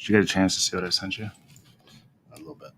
Did you get a chance to see what I sent you? A little bit.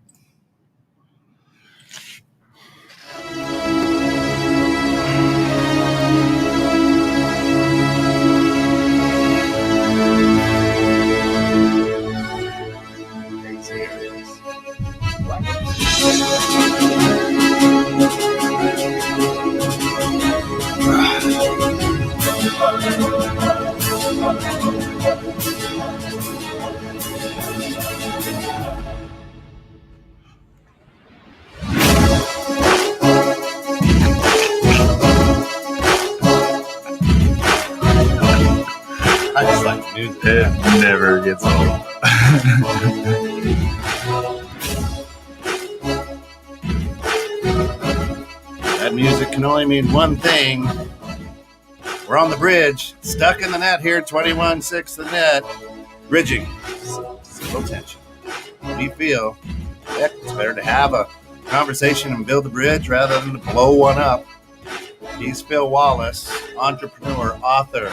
I just like music. It never gets old. That music can only mean one thing. We're on the bridge, stuck in the net here, 21-6 the net. Bridging, single tension. What do you feel? Heck, it's better to have a conversation and build the bridge rather than to blow one up. He's Phil Wallace, entrepreneur, author,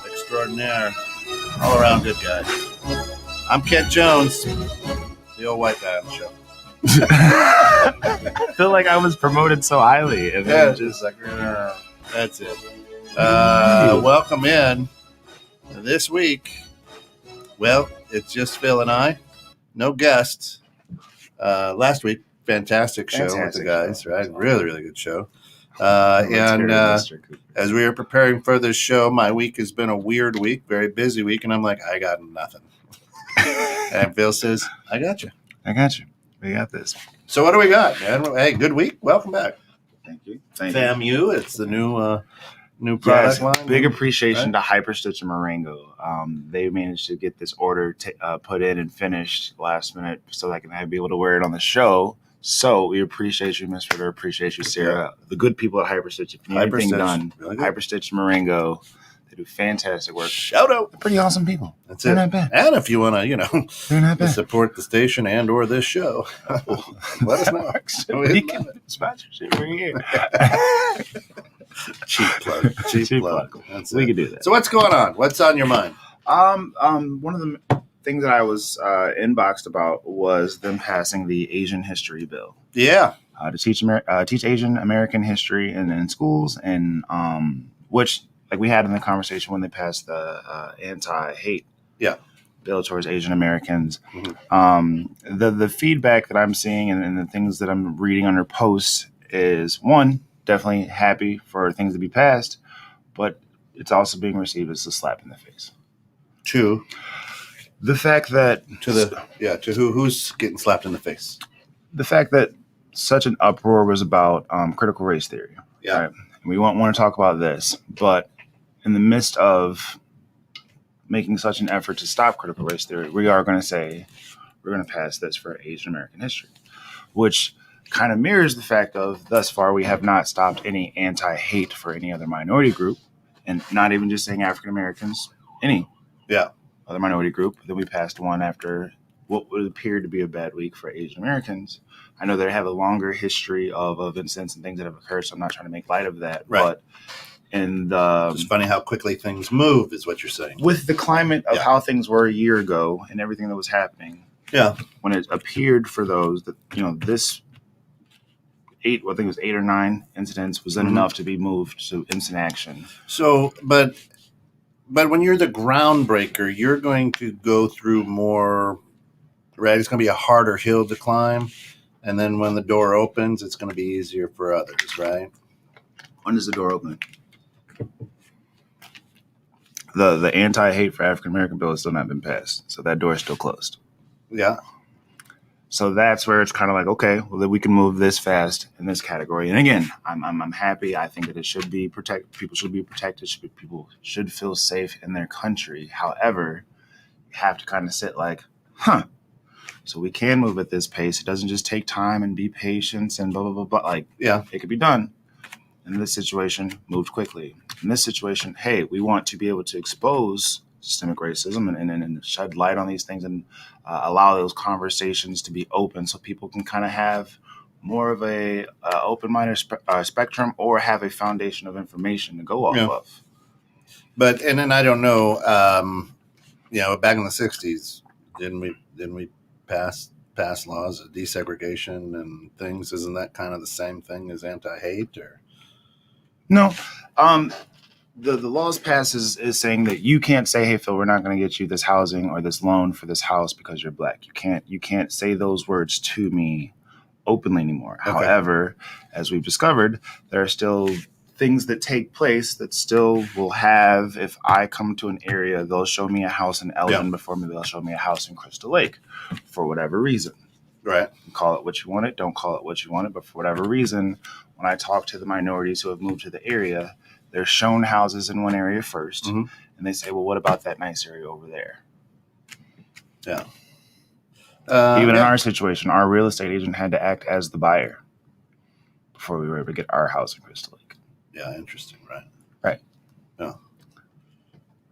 extraordinaire, all-around good guy. I'm Kent Jones, the old white guy on the show. I feel like I was promoted so highly, and then just like, that's it. Welcome in this week. Well, it's just Phil and I, no guests. Last week, fantastic show with the guys, right? Really, really good show. As we were preparing for this show, my week has been a weird week, very busy week, and I'm like, I got nothing. And Phil says, I got you. I got you. We got this. So what do we got, man? Hey, good week. Welcome back. Thank you. FAMU, it's the new product line. Big appreciation to Hyperstitch and Marengo. They managed to get this order put in and finished last minute so that I can be able to wear it on the show. So we appreciate you, Mr. Ritter. Appreciate you, Sarah. Yeah. The good people at Hyperstitch. If you need anything done, really Hyperstitch and Marengo. They do fantastic work. Shout out. They're pretty awesome people. They're not bad. And if you want to, support the station and or this show, let us know. We can sponsorship right here. Cheap plug. Cheap plug. We can do that. So what's going on? What's on your mind? One of the things that I was inboxed about was them passing the Asian History Bill. Yeah. To teach Asian American history in schools, and which, like we had in the conversation when they passed the AntiHate bill towards Asian Americans. Mm-hmm. The feedback that I'm seeing and the things that I'm reading under posts is, one, definitely happy for things to be passed, but it's also being received as a slap in the face. Two, the fact that to who's getting slapped in the face? The fact that such an uproar was about critical race theory. Yeah, right? We want to talk about this, but in the midst of making such an effort to stop critical race theory, we are going to say we're going to pass this for Asian American history, which kind of mirrors the fact of thus far we have not stopped any anti-hate for any other minority group, and not even just saying African Americans, any other minority group. Then we passed one after what would appear to be a bad week for Asian Americans. I know they have a longer history of incidents and things that have occurred, so I'm not trying to make light of that. Right. But it's funny how quickly things move, is what you're saying. With the climate of how things were a year ago and everything that was happening. Yeah. When it appeared for those that, this 8 or 9 incidents was enough to be moved to instant action. So, but when you're the groundbreaker, you're going to go through more, right? It's going to be a harder hill to climb. And then when the door opens, it's going to be easier for others, right? When does the door open? The anti-hate for African American bill has still not been passed. So that door is still closed. Yeah. So that's where it's kind of like, okay, well, then we can move this fast in this category. And again, I'm happy. I think that it should be protected. People should be protected. People should feel safe in their country. However, you have to kind of sit like, so we can move at this pace. It doesn't just take time and be patient and blah, blah, blah, blah. It could be done. In this situation, moved quickly. In this situation, hey, we want to be able to expose systemic racism and shed light on these things and allow those conversations to be open so people can kind of have more of a open-minded spectrum or have a foundation of information to go off of. But, and then I don't know, back in the 60s, didn't we pass laws of desegregation and things? Isn't that kind of the same thing as anti-hate? Or No. The laws pass is saying that you can't say, hey Phil, we're not going to get you this housing or this loan for this house because you're black. You can't say those words to me openly anymore. Okay. However, as we've discovered, there are still things that take place that still will have, if I come to an area, they'll show me a house in Elgin before maybe they'll show me a house in Crystal Lake for whatever reason. Right. Call it what you want it, don't call it what you want it, but for whatever reason, when I talk to the minorities who have moved to the area, they're shown houses in one area first, and they say, well, what about that nice area over there? Yeah. Even in our situation, our real estate agent had to act as the buyer before we were able to get our house in Crystal Lake. Yeah, interesting, right? Right. Yeah.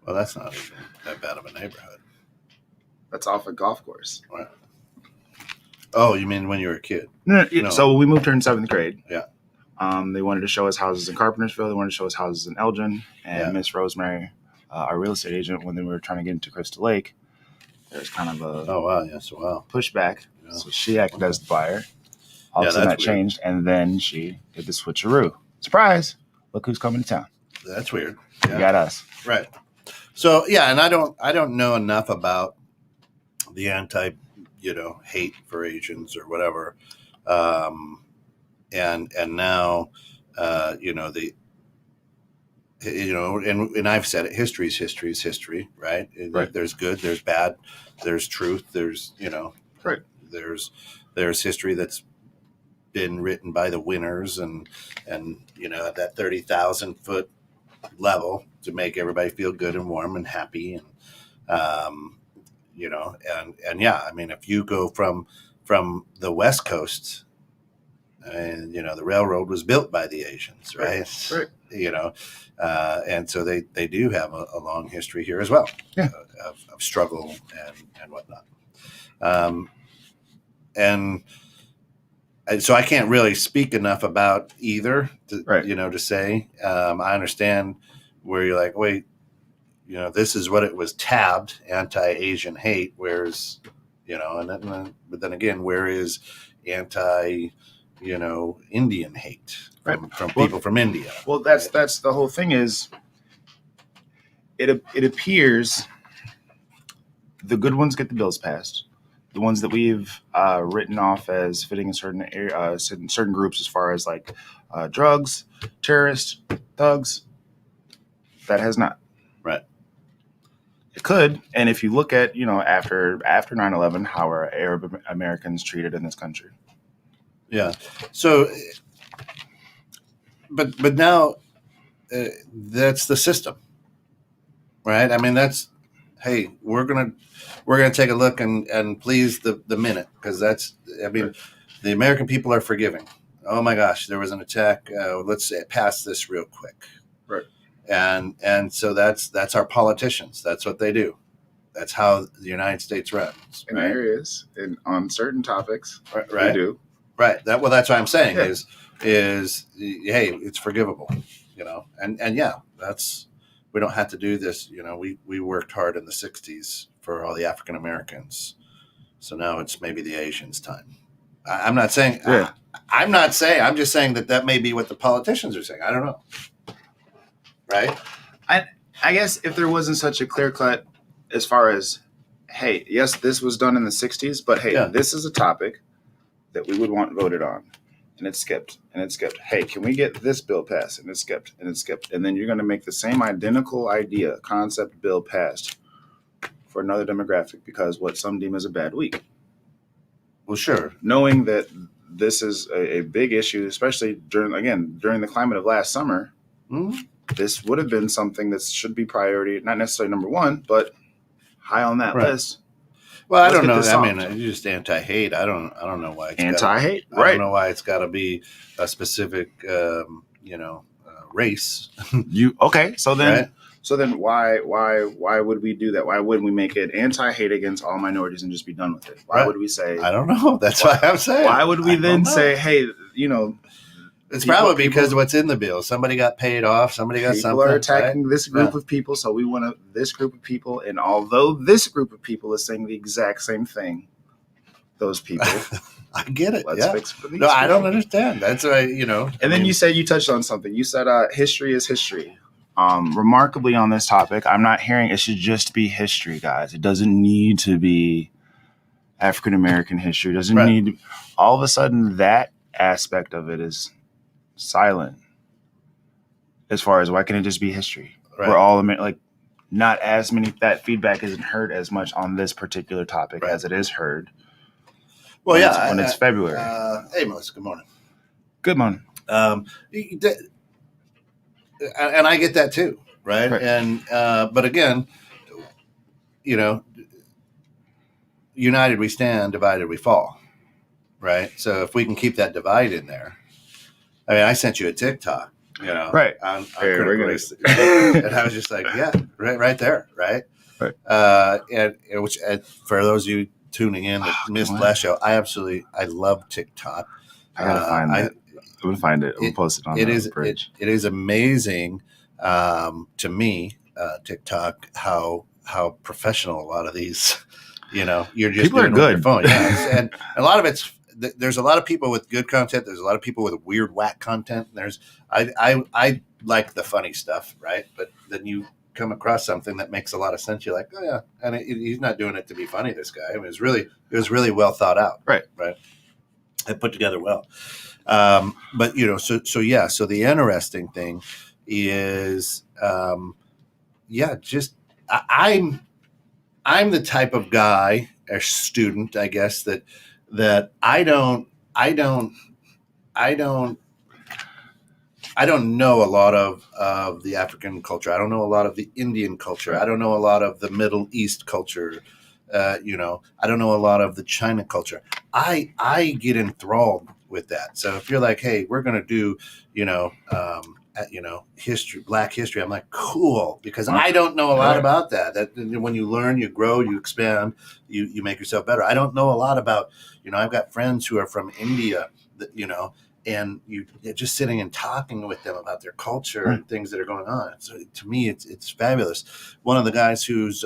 Well, that's not even that bad of a neighborhood. That's off a golf course. Right. Oh, you mean when you were a kid? No. So we moved here in 7th grade. Yeah. They wanted to show us houses in Carpentersville. They wanted to show us houses in Elgin. And Miss Rosemary, our real estate agent, when we were trying to get into Crystal Lake, there's kind of a pushback. Yeah. So she acted as the buyer. All of a sudden that changed, and then she did the switcheroo. Surprise! Look who's coming to town. That's weird. Yeah. You got us. Right. So yeah, and I don't know enough about the hate for Asians or whatever. And now, and I've said it, history is history, right? Right. There's good, there's bad, there's truth, there's, right. There's history that's been written by the winners and at that 30,000 foot level to make everybody feel good and warm and happy. And, I mean, if you go from the West Coast, and the railroad was built by the Asians, right? Right. And so they do have a long history here as well, of struggle and whatnot. And so I can't really speak enough about either, to say. I understand where you're like, wait, this is what it was tabbed, anti-Asian hate. Where's, but then again, where is Indian hate from people from India? Well, that's the whole thing. Is it appears the good ones get the bills passed. The ones that we've written off as fitting in certain certain groups, as far as like drugs, terrorists, thugs, that has not. Right. It could, and if you look at after 9/11, how are Arab Americans treated in this country? Yeah. So, but now that's the system, right? I mean, hey, we're gonna take a look and please the minute, because the American people are forgiving. Oh my gosh, there was an attack. Let's pass this real quick. Right. And so that's our politicians. That's what they do. That's how the United States runs. In areas and on certain topics, right? They do. Right. That's what I'm saying is hey, it's forgivable, and we don't have to do this. We worked hard in the 60s for all the African Americans. So now it's maybe the Asians' time. I'm not saying, I'm just saying that may be what the politicians are saying. I don't know. Right. I guess if there wasn't such a clear cut as far as, hey, yes, this was done in the 60s, but hey, this is a topic that we would want voted on, and it's skipped. Hey, can we get this bill passed? And it's skipped. And then you're going to make the same identical concept bill passed for another demographic because what some deem as a bad week. Well, sure. Knowing that this is a big issue, especially during the climate of last summer, this would have been something that should be priority, not necessarily number one, but high on that list. Well, I don't know. I mean, it's just anti-hate. I don't know why it's anti-hate. I don't know why it's got to be a specific, race. So then why would we do that? Why wouldn't we make it anti-hate against all minorities and just be done with it? Why would we say? I don't know. That's why I'm saying. Why would we then say, hey, It's probably because what's in the bill. Somebody got paid off. Somebody got something. People are attacking this group of people, so we want this group of people. And although this group of people is saying the exact same thing, those people, I get it. Let's fix for these. No, I don't understand. That's right. And then you said you touched on something. You said history is history. Remarkably on this topic, I'm not hearing it should just be history, guys. It doesn't need to be African American history. It doesn't need to, all of a sudden that aspect of it is silent. As far as why can't it just be history? We're all like not as many, that feedback isn't heard as much on this particular topic as it is heard. Well, when it's February. Hey, Melissa. Good morning. Good morning. And I get that too, right? And but again, united we stand, divided we fall, right? So if we can keep that divide in there, I mean, I sent you a TikTok, right? On critical race, and I was just like, yeah, right there, right? And which for those of you tuning in that missed last show, I love TikTok. I gotta find that. I'm gonna find it. We'll post it on the bridge. It is amazing to me, TikTok, how professional a lot of these. You're just people are good. Your phone, and a lot of there's a lot of people with good content. There's a lot of people with weird whack content. I like the funny stuff, right? But then you come across something that makes a lot of sense. You're like, oh yeah, and he's not doing it to be funny. This guy, I mean, it was really well thought out, right? And put together well. But so the interesting thing is, I'm the type of guy or student, I guess, that I don't know a lot of the African culture. I don't know a lot of the Indian culture. I don't know a lot of the Middle East culture. I don't know a lot of the China culture. I get enthralled with that. So if you're like, hey, we're going to do, history, Black history, I'm like, cool, because I don't know a lot about that. That when you learn, you grow, you expand, you make yourself better. I don't know a lot about, I've got friends who are from India, that, and you're just sitting and talking with them about their culture and things that are going on. So to me, it's fabulous. One of the guys who's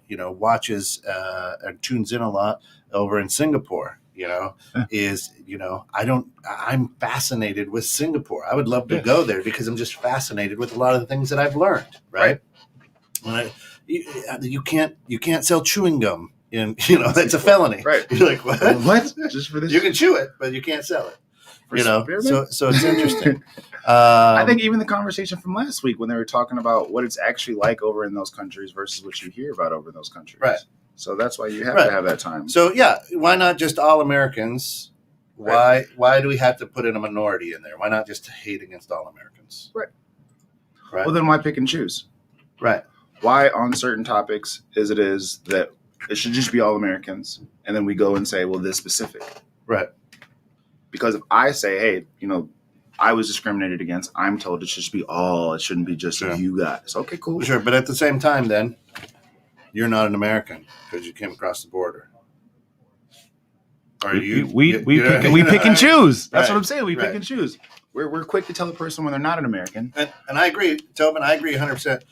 watches and tunes in a lot over in Singapore, is I'm fascinated with Singapore. I would love to go there because I'm just fascinated with a lot of the things that I've learned. Right. You can't sell chewing gum in that's a felony. Right. You're like, what? Just for this? You can chew it, but you can't sell it. So it's interesting. I think even the conversation from last week when they were talking about what it's actually like over in those countries versus what you hear about over in those countries. Right. So that's why you have to have that time. So why not just all Americans? Why do we have to put in a minority in there? Why not just hate against all Americans? Right. Well, then why pick and choose? Right. Why on certain topics is that it should just be all Americans, and then we go and say, well, this specific. Right. Because if I say, hey, I was discriminated against, I'm told it should just be all. It shouldn't be just you guys. Okay, cool. Sure, but at the same time, then you're not an American because you came across the border. Are you? We pick and choose. That's what I'm saying. We pick and choose. We're quick to tell a person when they're not an American. And I agree, Tobin. I agree 100%.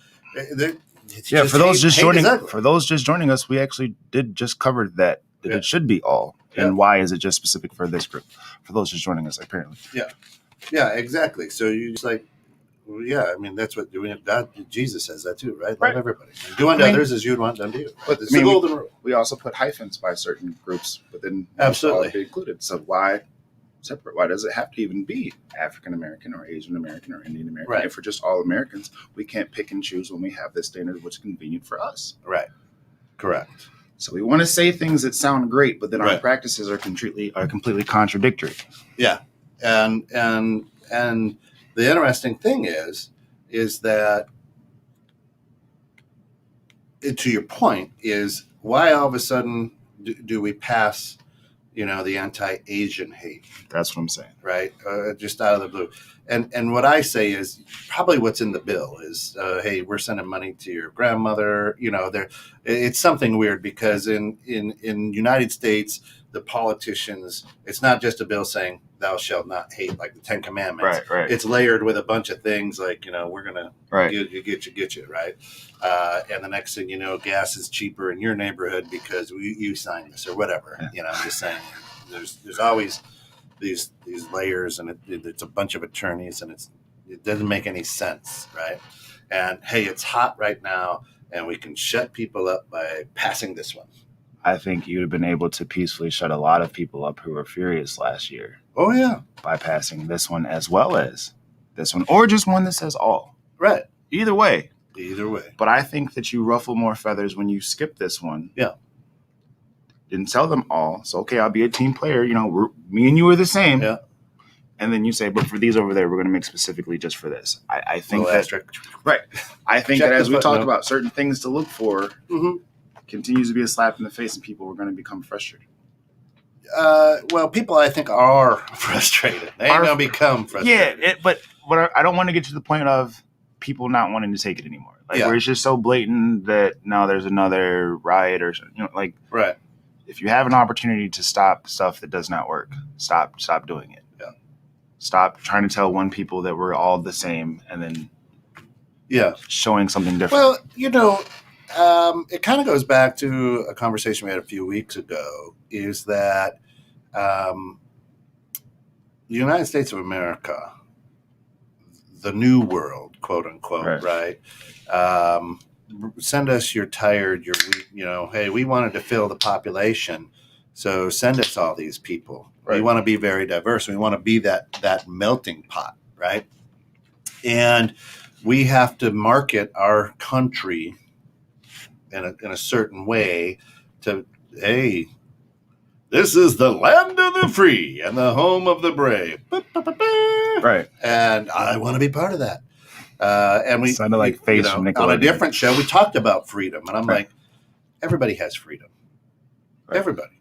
For those just joining us, we actually did just cover that it should be all. And why is it just specific for this group? For those just joining us, apparently. Yeah, exactly. So you just like, I mean, that's what God, Jesus says that too, right? Love everybody. Do unto others as you'd want done to you. But it's the golden rule. We also put hyphens by certain groups, but then absolutely be included. So why separate? Why does it have to even be African American or Asian American or Indian American? Right. If we're just all Americans, we can't pick and choose when we have this standard what's convenient for us. Right. Correct. So we want to say things that sound great, but then our practices are completely contradictory. Yeah, and the interesting thing is that, to your point, is why all of a sudden do we pass, the anti-Asian hate? That's what I'm saying. Right, just out of the blue, And what I say is probably what's in the bill is, hey, we're sending money to your grandmother. It's something weird because in United States, the politicians, it's not just a bill saying thou shalt not hate, like the 10 Commandments. Right. It's layered with a bunch of things like, we're going to get you, right? And the next thing you know, gas is cheaper in your neighborhood because you signed this or whatever. I'm just saying there's always these layers, and it's a bunch of attorneys, and it doesn't make any sense, right? And hey, it's hot right now, and we can shut people up by passing this one. I think you'd have been able to peacefully shut a lot of people up who were furious last year. Oh yeah, by passing this one as well as this one, or just one that says all. Right. Either way. But I think that you ruffle more feathers when you skip this one. Yeah. Didn't tell them all. So, okay, I'll be a team player. Me and you are the same. Yeah. And then you say, but for these over there, we're going to make specifically just for this. I think that. Asterisk. Right. I think that as we talked about certain things to look for, continues to be a slap in the face, and people are going to become frustrated. Well, people I think are frustrated. They ain't going to become frustrated. Yeah, but I don't want to get to the point of people not wanting to take it anymore. Where it's just so blatant that now there's another riot or right. If you have an opportunity to stop stuff that does not work, stop doing it. Yeah. Stop trying to tell one people that we're all the same and then showing something different. Well, it kind of goes back to a conversation we had a few weeks ago, is that the United States of America, the new world, quote unquote, right? Send us your tired, your weak, hey, we wanted to fill the population, so send us all these people. Right. We want to be very diverse. We want to be that melting pot, right? And we have to market our country in a certain way to, hey, this is the land of the free and the home of the brave. Right. And I want to be part of that. And we sounded like face from Nickelodeon. On a different show, we talked about freedom, and I'm like, everybody has freedom. Right. Everybody,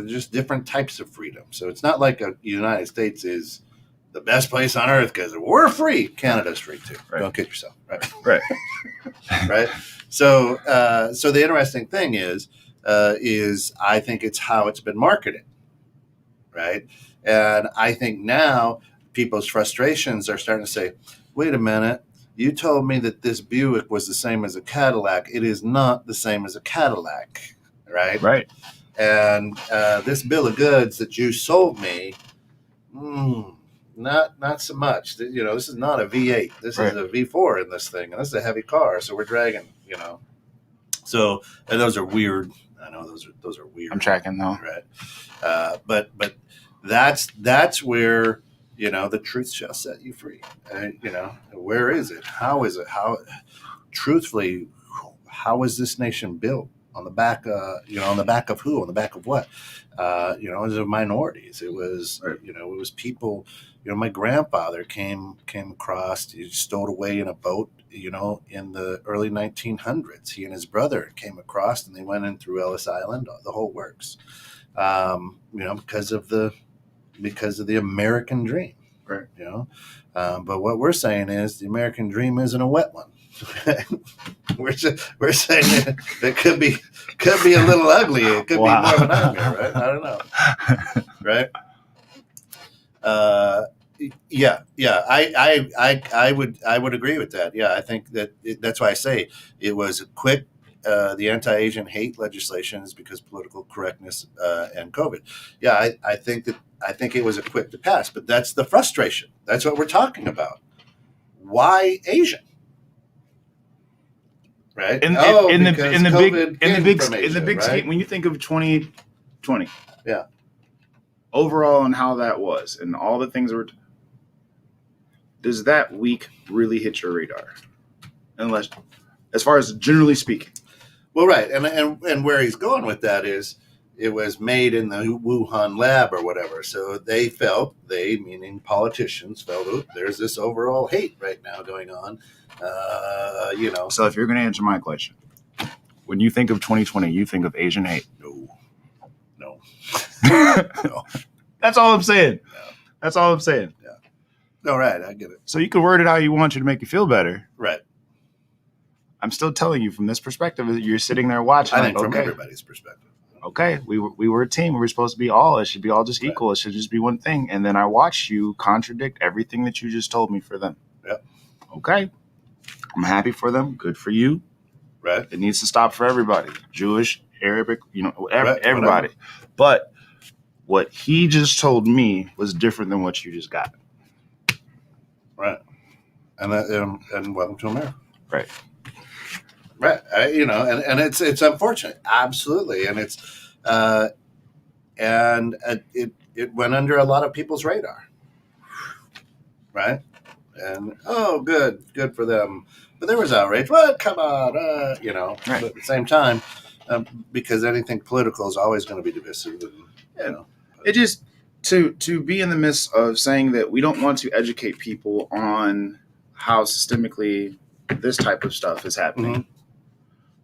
just different types of freedom. So it's not like the United States is the best place on earth because we're free. Canada's free too. Right. Don't kid yourself. Right. Right. So the interesting thing is I think it's how it's been marketed. Right. And I think now people's frustrations are starting to say, wait a minute, you told me that this Buick was the same as a Cadillac. It is not the same as a Cadillac, right? Right. And this bill of goods that you sold me, not so much. This is not a V8. This is a V4 in this thing, and this is a heavy car, so we're dragging, So, and those are weird. I know those are weird. I'm tracking though. Right. But that's where, the truth shall set you free. Where is it? How is it? Truthfully, how is this nation built? On the back, on the back of who? On the back of what? It was minorities. It was, it was people. My grandfather came across. He stowed away in a boat. In the early 1900s, he and his brother came across, and they went in through Ellis Island. The whole works. Because of the American dream. Right. But what we're saying is the American dream isn't a wet one. we're saying it could be a little ugly. It could be more of a nightmare, right? I don't know. Right? I would agree with that. Yeah, I think that's why I say it was a quick. The Anti-Asian Hate legislation is because political correctness and COVID. Yeah, I think it was a quick to pass, but that's the frustration. That's what we're talking about. Why Asian? Right? In the big right? scheme, when you think of 2020, yeah, overall and how that was, and all the things that were, does that week really hit your radar? Unless, as far as generally speaking. Well, right, and where he's going with that is it was made in the Wuhan lab or whatever. So meaning politicians, felt, oh, there's this overall hate right now going on. So if you're going to answer my question, when you think of 2020, you think of Asian hate? No. No. That's all I'm saying. Yeah. That's all I'm saying. Yeah. No, right. I get it. So you can word it how you want you to make you feel better. Right. I'm still telling you from this perspective that you're sitting there watching. I think from everybody's perspective. Okay, we were a team. We were supposed to be all. It should be all just equal. It should just be one thing. And then I watched you contradict everything that you just told me for them. Yep. Okay. I'm happy for them. Good for you. Right. It needs to stop for everybody. Jewish, Arabic, everybody. Whatever. But what he just told me was different than what you just got. Right. And welcome to America. Right. Right. And it's unfortunate. Absolutely. And it's it went under a lot of people's radar. Right. And good for them. But there was outrage. What? Come on. Right. But at the same time, because anything political is always going to be divisive. And, It just to be in the midst of saying that we don't want to educate people on how systemically this type of stuff is happening, Mhm.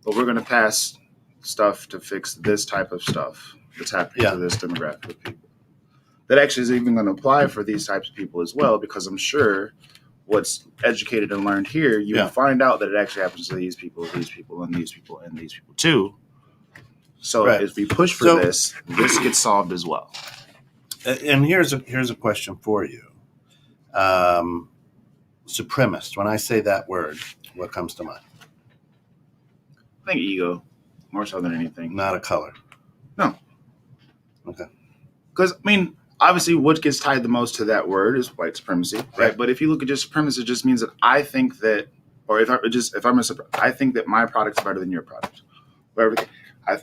but we're going to pass stuff to fix this type of stuff that's happening to this demographic of people. That actually is even going to apply for these types of people as well, because I'm sure what's educated and learned here, you will find out that it actually happens to these people, and these people, and these people too. So if we push for this gets solved as well. And here's a question for you. Supremacist. When I say that word, what comes to mind? I think ego, more so than anything. Not a color. No. Okay. Because, obviously what gets tied the most to that word is white supremacy, right? But if you look at just supremacy, it just means that I think that, or I think that my product's better than your product. Whatever.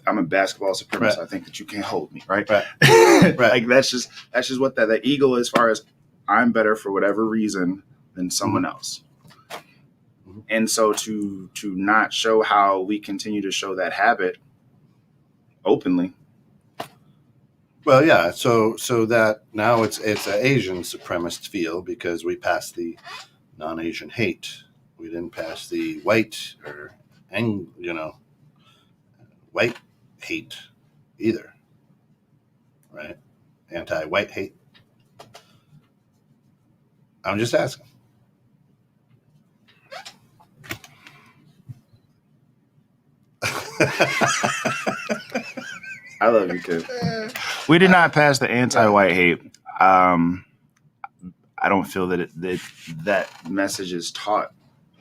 I'm a basketball supremacist. I think that you can't hold me, right? Right. Like that's just what that ego, as far as I'm better for whatever reason than someone else. Mm-hmm. And so to not show how we continue to show that habit openly. Well, yeah. So that now it's an Asian supremacist feel because we passed the non-Asian hate. We didn't pass the white white hate either, right? Anti-white hate. I'm just asking. I love you, kid. We did not pass the anti-white hate. I don't feel that that message is taught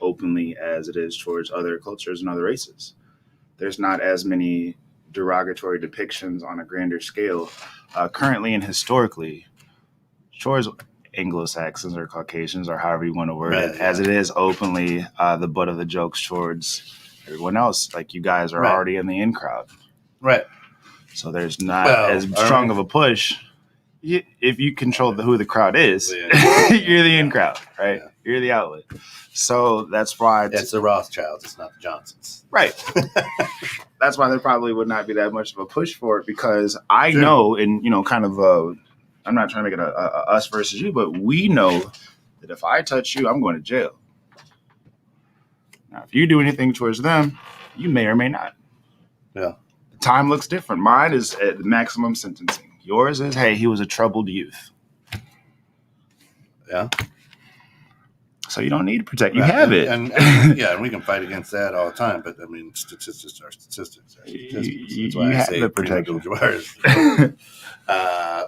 openly as it is towards other cultures and other races. There's not as many derogatory depictions on a grander scale currently and historically towards Anglo-Saxons or Caucasians or however you want to word it, as it is openly the butt of the jokes towards everyone else. Like you guys are already in the in crowd. Right. So there's not as strong of a push. If you control who the crowd is, you're the in crowd, right? Yeah. You're the outlet. So that's why it's the Rothschilds. It's not the Johnsons. Right. That's why there probably would not be that much of a push for it, because I know, and kind of, I'm not trying to make it a us versus you, but we know that if I touch you, I'm going to jail. Now, if you do anything towards them, you may or may not. Yeah. The time looks different. Mine is at maximum sentencing. Yours is, hey, he was a troubled youth. Yeah. So you don't need to protect. You have it. And we can fight against that all the time. But statistics are statistics. That's why I say protected jars.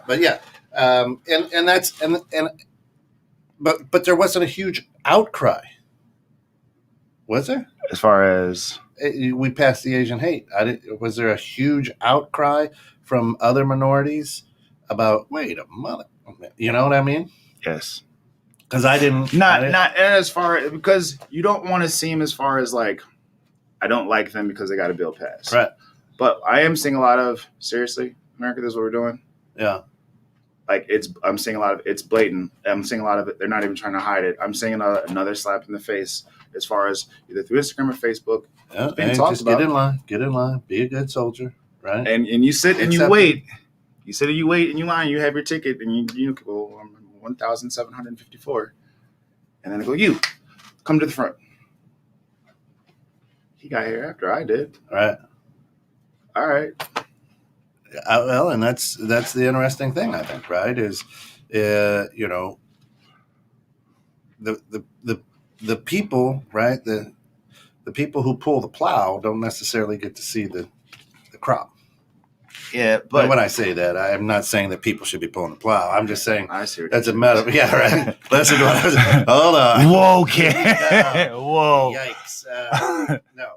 But yeah, but there wasn't a huge outcry, was there? As far as we passed the Asian hate, was there a huge outcry from other minorities about? Wait a minute, you know what I mean? Yes. Because I didn't not as far, because you don't want to seem as far as like I don't like them because they got a bill passed. Right. But I am seeing a lot of, seriously, America, this is what we're doing. Yeah. Like I'm seeing a lot of, it's blatant. I'm seeing a lot of it. They're not even trying to hide it. I'm seeing another slap in the face as far as either through Instagram or Facebook. Yeah. Just get in line. Be a good soldier. Right. And you sit and you wait. You sit and you wait and you line. You have your ticket and you go 1,754. And then they go, you come to the front. He got here after I did. Right. All right. Well, and that's the interesting thing, I think, right? Is, the people, right? The people who pull the plow don't necessarily get to see the crop. Yeah, But but when I say that, I'm not saying that people should be pulling the plow. I'm just saying I see what that's a you're metaphor. Yeah, right. Listen to what I was. Hold on. Whoa, kid. No. Whoa. Yikes. No.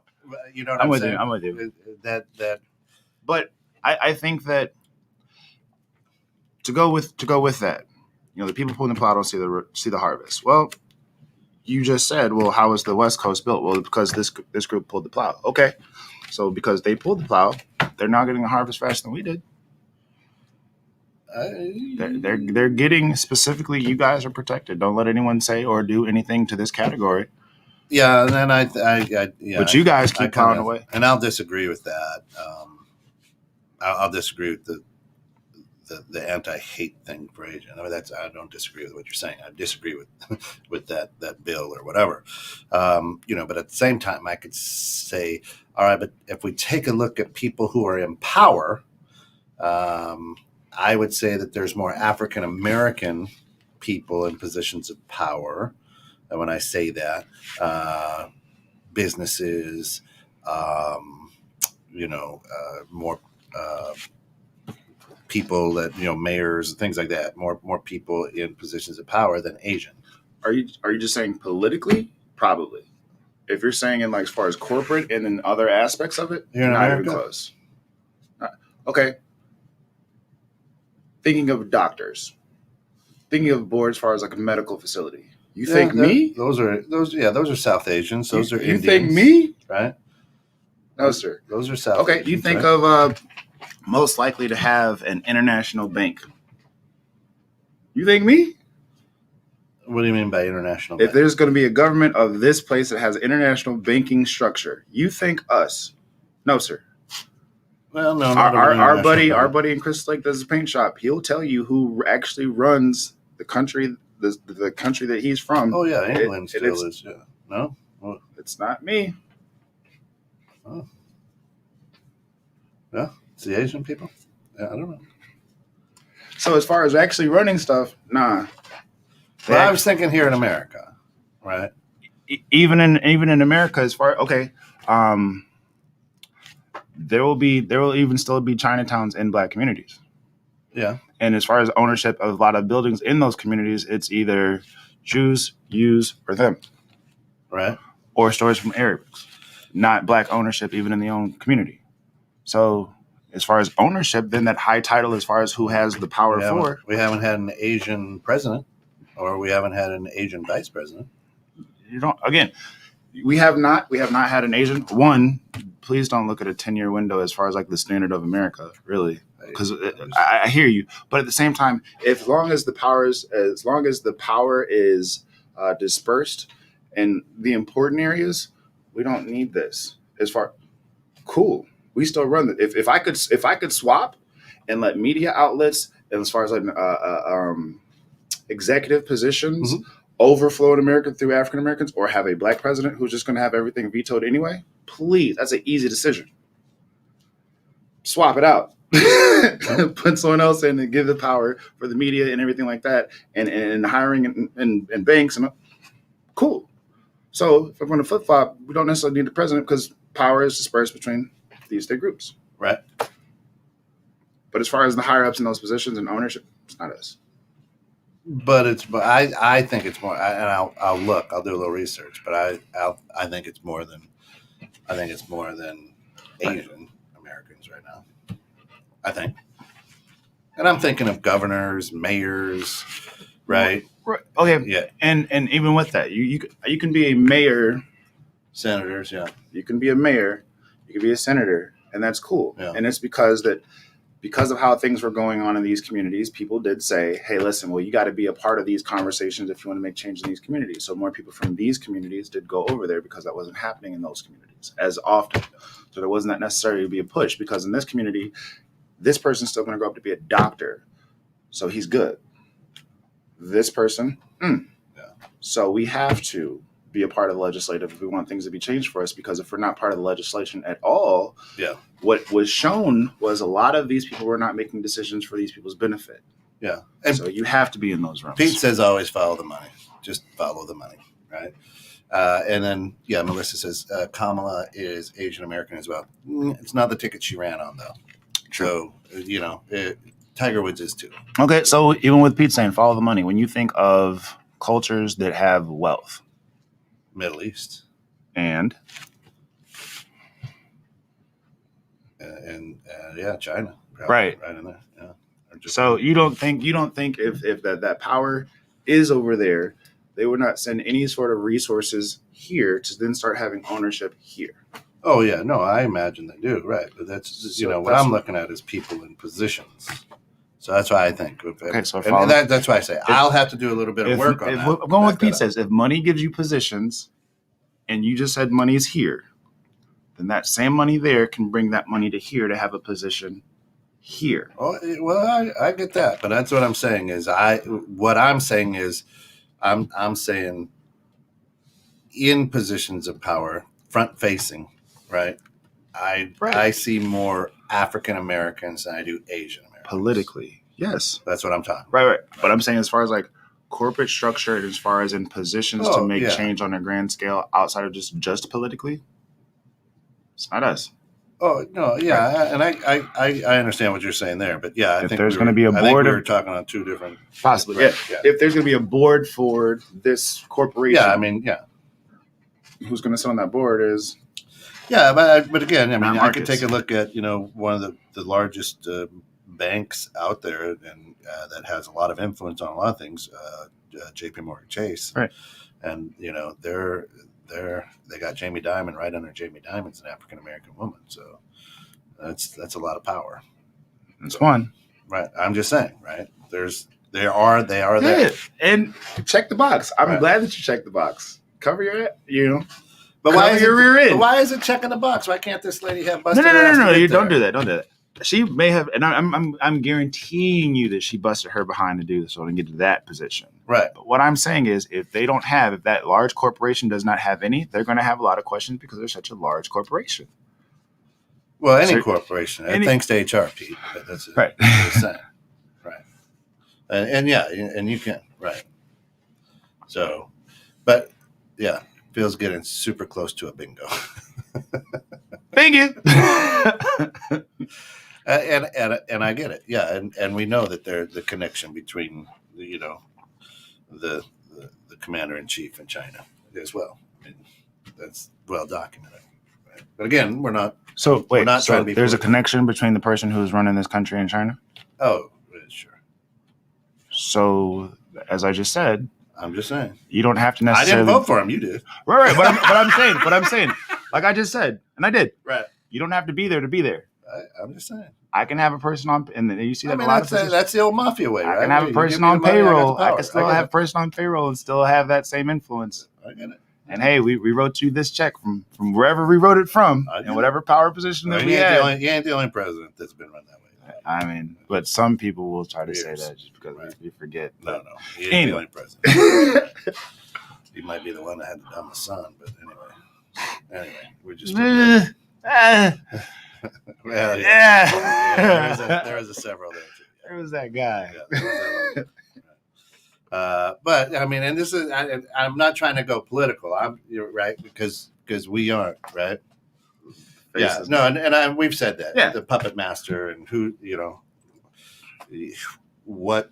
You know what I'm I'm with saying? you. I'm with you. That But I think that to go with that, the people pulling the plow don't see the harvest. Well, you just said, well, how was the West Coast built? Well, because this group pulled the plow. Okay, so because they pulled the plow, they're now getting a harvest faster than we did. They're getting specifically. You guys are protected. Don't let anyone say or do anything to this category. Yeah, and then I yeah. But you guys keep plowing away, and I'll disagree with that. I'll disagree with the anti-hate thing for Asian. I mean, I don't disagree with what you're saying. I disagree with with that bill or whatever. But at the same time, I could say, all right, but if we take a look at people who are in power, I would say that there's more African American people in positions of power. And when I say that, businesses, more people that mayors, things like that. More people in positions of power than Asian. Are you just saying politically? Probably. If you're saying in as far as corporate and in other aspects of it, Here in not America? even close. Okay. Thinking of doctors, thinking of boards as far as a medical facility. You think me? Those are South Asians. Those are Indians. You think me? Right? No, sir. Those are South Okay, Asians. you think right? of most likely to have an international bank. You think me? What do you mean by international If bank? there's going to be a government of this place that has international banking structure, you think us? No, sir. Well, no, our buddy in Crystal Lake does a paint shop. He'll tell you who actually runs the country, the country that he's from. Oh yeah, England still is. Yeah, no, well, it's not me. Oh, yeah, it's the Asian people. Yeah, I don't know. So as far as actually running stuff, nah. Well, I was thinking here in America, right? Even in America, as far there will even still be Chinatowns in Black communities. Yeah. And as far as ownership of a lot of buildings in those communities, it's either Jews, yous, or them. Right. Or stories from Arabs. Not Black ownership even in the own community. So as far as ownership, then that high title as far as who has the power we haven't had an Asian president, or we haven't had an Asian vice president. We have not had an Asian one. Please don't look at a 10-year window as far as the standard of America, really, because I hear you. But at the same time, as long as the power is dispersed in the important areas, we don't need this. Cool, we still run it. If I could swap and let media outlets, and as far as executive positions. Mm-hmm. Overflow in America through African Americans, or have a Black president who's just going to have everything vetoed anyway, please, that's an easy decision. Swap it out. Put someone else in and give the power for the media and everything like that, and hiring and banks. And cool. So if we're going to flip-flop, we don't necessarily need the president because power is dispersed between these three groups. Right. But as far as the higher-ups in those positions and ownership, it's not us. But I think it's more, and I'll look. I'll do a little research, but I think it's more than Asian Americans right now. I think, and I'm thinking of governors, mayors, right? Right. Okay. Yeah. And even with that, you can be a mayor, senators. Yeah. You can be a mayor, you can be a senator, and that's cool. Yeah. And it's because of how things were going on in these communities, people did say, hey, listen, well, you got to be a part of these conversations if you want to make change in these communities. So more people from these communities did go over there because that wasn't happening in those communities as often. So there wasn't that necessarily to be a push, because in this community, this person's still going to grow up to be a doctor. So he's good. This person, Yeah. So we have to be a part of the legislative if we want things to be changed for us, because if we're not part of the legislation at all, yeah. What was shown was a lot of these people were not making decisions for these people's benefit. Yeah. And so you have to be in those rooms. Pete says always follow the money. just follow the money, right? And then, Melissa says Kamala is Asian American as well. It's not the ticket she ran on, though. True. So, Tiger Woods is too. Okay, so even with Pete saying follow the money, when you think of cultures that have wealth, Middle East and China, right in there. Yeah. So you don't think if that power is over there, they would not send any sort of resources here to then start having ownership here? Oh yeah, no, I imagine they do, right? But that's what I'm looking at is people in positions. So that's why I think. Okay, so that's why I say I'll have to do a little bit of work on that. I'm going with Pete says, if money gives you positions, and you just said money is here, then that same money there can bring that money to here to have a position here. Oh, well, I get that, but that's what I'm saying is I'm saying in positions of power, front facing, right? I see more African Americans than I do Asian Americans. Politically, yes. That's what I'm talking about. Right. But I'm saying as far as like corporate structure and as far as in positions to make change on a grand scale outside of just politically, it's not us. Oh no, yeah, and I understand what you're saying there, but yeah, I think there's going to be a board. We were talking on two different possibly. Right, yeah. If there's going to be a board for this corporation, who's going to sit on that board is. Yeah, but again, I mean, I could take a look at one of the largest banks out there, and that has a lot of influence on a lot of things. J.P. Morgan Chase, right? And they got Jamie Dimon. Right under Jamie Dimon's an African American woman, so that's a lot of power. That's one, right? I'm just saying, right? They are there, and check the box. I'm glad that you checked the box. Cover your But why is your rear end? But why is it checking the box? Why can't this lady have busted? No! You don't do that. Don't do that. She may have, and I'm guaranteeing you that she busted her behind to do this so to get to that position. Right. But what I'm saying is, if that large corporation does not have any, they're going to have a lot of questions because they're such a large corporation. Well, any corporation, thanks to HR, Pete. That's right. Right. And you can So, but yeah. Phil's getting super close to a bingo. Thank you. and I get it. Yeah, and we know that there's the connection between the commander in chief in China as well. I mean, that's well documented. Right? But again, we're not. So wait, trying to be there's a connection between the person who's running this country and China? Oh, sure. So as I just said. I'm just saying. You don't have to necessarily. I didn't vote for him. You did. Right. But I'm saying, like I just said, and I did. Right. You don't have to be there to be there. I'm just saying. I can have a person on, and you see that that's the old mafia way, right? I can have a person on payroll. I can still have a person on payroll and still have that same influence. I get it. And hey, we wrote you this check from wherever we wrote it from, and whatever power position that we had. You ain't the only president that's been run that way. I mean, but some people will try to say that just because we forget. No. He ain't the only president. He might be the one that had the dumbest son, but anyway, we're just. Well, there was a several there too. There was that guy. But I mean, and this is I'm not trying to go political. You're right because we aren't right. Yeah, no, and we've said that. Yeah. The puppet master and who what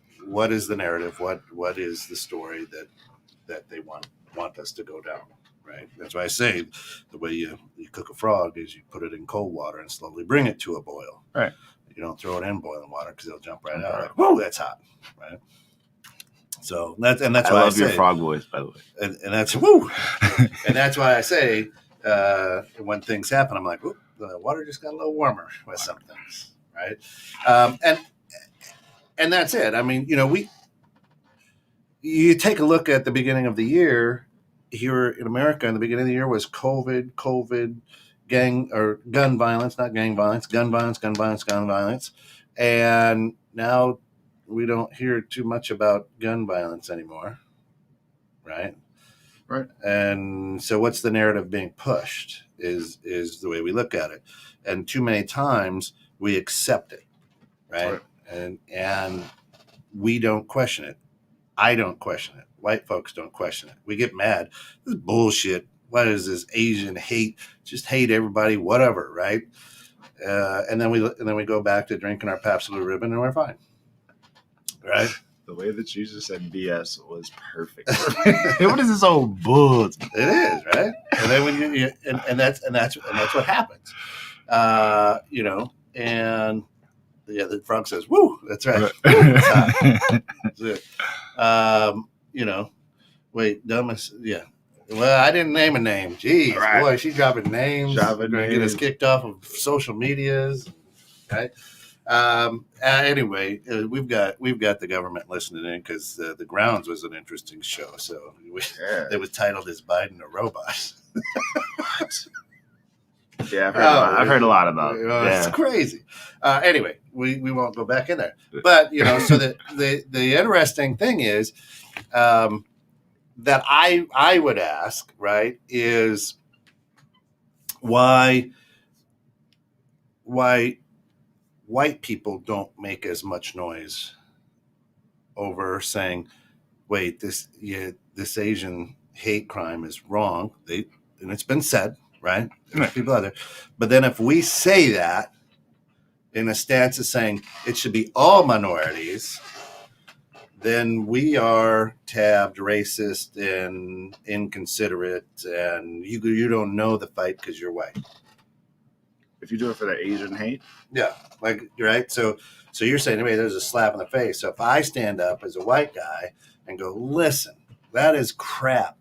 is the narrative? What is the story that they want us to go down? Right. That's why I say the way you cook a frog is you put it in cold water and slowly bring it to a boil. Right. You don't throw it in boiling water because it'll jump right out. Like, whoa, that's hot. Right. So that's why I love your frog voice, by the way. And that's woo. And that's why I say when things happen, I'm like, the water just got a little warmer with some things, right? And that's it. I mean, you take a look at the beginning of the year here in America. In the beginning of the year was COVID, gun violence, not gang violence, gun violence, and now we don't hear too much about gun violence anymore, right? Right. And so what's the narrative being pushed is the way we look at it. And too many times we accept it, right? And we don't question it. I don't question it. White folks don't question it. We get mad. This is bullshit. What is this Asian hate? Just hate everybody, whatever, right? And then we go back to drinking our Pabst Blue Ribbon, and we're fine, right? The way that you just said BS was perfect. What is this old bull? It is, right? And then when you and that's what happens, you know. And yeah, the frog says, "Woo!" That's right. Woo, that's it. You know, wait, dumbest, yeah. Well, I didn't name a name. Jeez, right. Boy, she's dropping names. Dropping names. Get us kicked off of social medias, right? Anyway, we've got the government listening in because the Grounds was an interesting show. So it was titled "Is Biden a Robot?" Yeah, I've heard a lot about it. It's crazy. Anyway, we won't go back in there. But you know, so the interesting thing is that I would ask, right, is why white people don't make as much noise over saying, wait, this Asian hate crime is wrong. And it's been said, right? There's people out there. But then if we say that in a stance of saying it should be all minorities, then we are tabbed racist and inconsiderate, and you don't know the fight because you're white. If you do it for the Asian hate? Yeah, like, right? So you're saying, anyway, there's a slap in the face. So if I stand up as a white guy and go, listen, that is crap,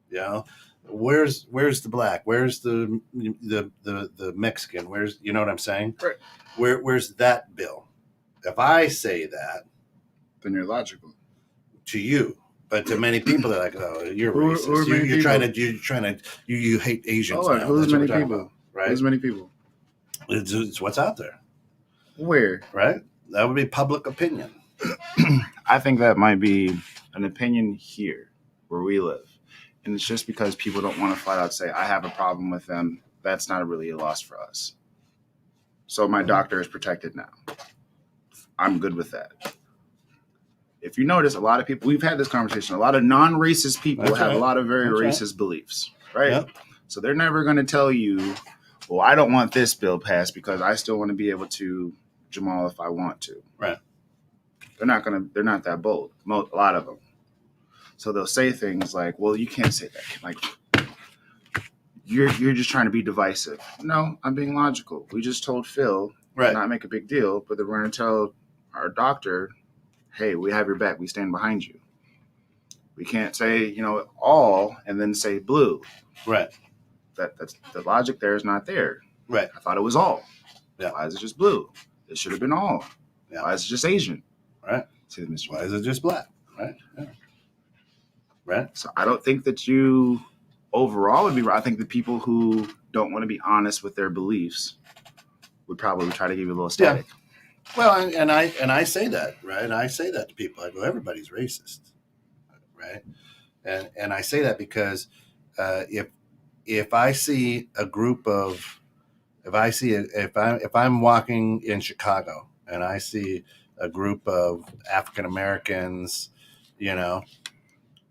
you know, where's the black? Where's the Mexican? Where's, you know what I'm saying? Right. Where's that bill? If I say that, then you're logical. To you, but to many people, they're like, "Oh, you're racist. You hate Asians." Oh, who's many people? Right? Who's many people? It's what's out there. Where? Right? That would be public opinion. I think that might be an opinion here, where we live, and it's just because people don't want to flat out say, "I have a problem with them." That's not really a loss for us. So my doctor is protected now. I'm good with that. If you notice, a lot of people, we've had this conversation, a lot of non-racist people have a lot of very racist beliefs, right? Yep. So they're never going to tell you, well, I don't want this bill passed because I still want to be able to Jamal if I want to. Right. They're not that bold, a lot of them. So they'll say things like, well, you can't say that. Like, you're just trying to be divisive. No, I'm being logical. We just told Phil to not make a big deal, but then we're going to tell our doctor, hey, we have your back. We stand behind you. We can't say, you know, all and then say blue. Right. That's the logic there is not there. Right. I thought it was all. Yeah. Why is it just blue? It should have been all. Yeah. Why is it just Asian? Right. See, Mr. Why is it just black? Right. Yeah. Right. So I don't think that you overall would be right. I think the people who don't want to be honest with their beliefs would probably try to give you a little static. Yeah. Well, and I say that, right? I say that to people. I go, everybody's racist, right? And I say that because if I see a group of, if I'm walking in Chicago and I see a group of African Americans, you know,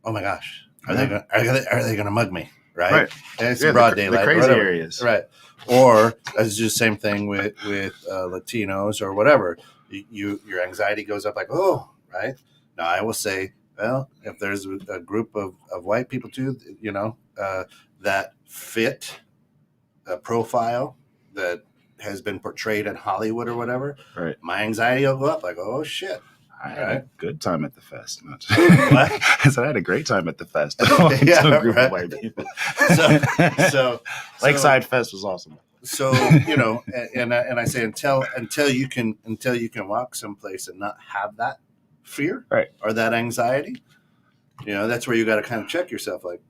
oh my gosh, are they going to mug me? Right. And it's broad daylight. The crazy areas. Right. Or it's just the same thing with Latinos or whatever. Your anxiety goes up like, oh, right. Now I will say, well, if there's a group of white people too, you know, that fit a profile that has been portrayed in Hollywood or whatever, right, my anxiety will go up like, oh shit. I had a good time at the fest. What? I said I had a great time at the fest. Yeah, right. White people. So Lakeside Fest was awesome. So, you know, and I say until you can walk someplace and not have that fear, right, or that anxiety, you know, that's where you got to kind of check yourself, like,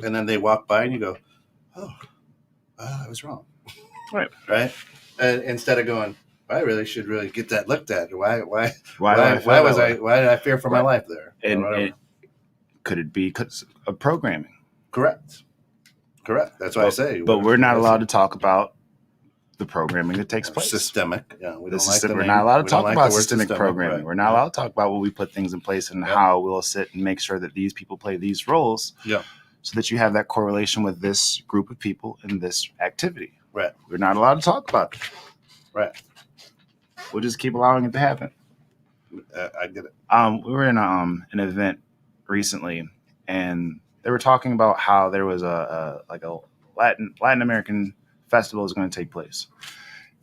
and then they walk by and you go, oh, I was wrong, right, right, and instead of going, I really should get that looked at. Why did I fear for my life there? And could it be because of programming? Correct. That's why I say. But we're not allowed to talk about the programming that takes place. Systemic. Yeah, we don't This like we're not allowed to talk about systemic programming. Right. We're not allowed to talk about when we put things in place and how we'll sit and make sure that these people play these roles. Yeah. So that you have that correlation with this group of people in this activity. Right. We're not allowed to talk about it. Right. We'll just keep allowing it to happen. I get it. We were in an event recently, and they were talking about how there was a Latin American festival is going to take place,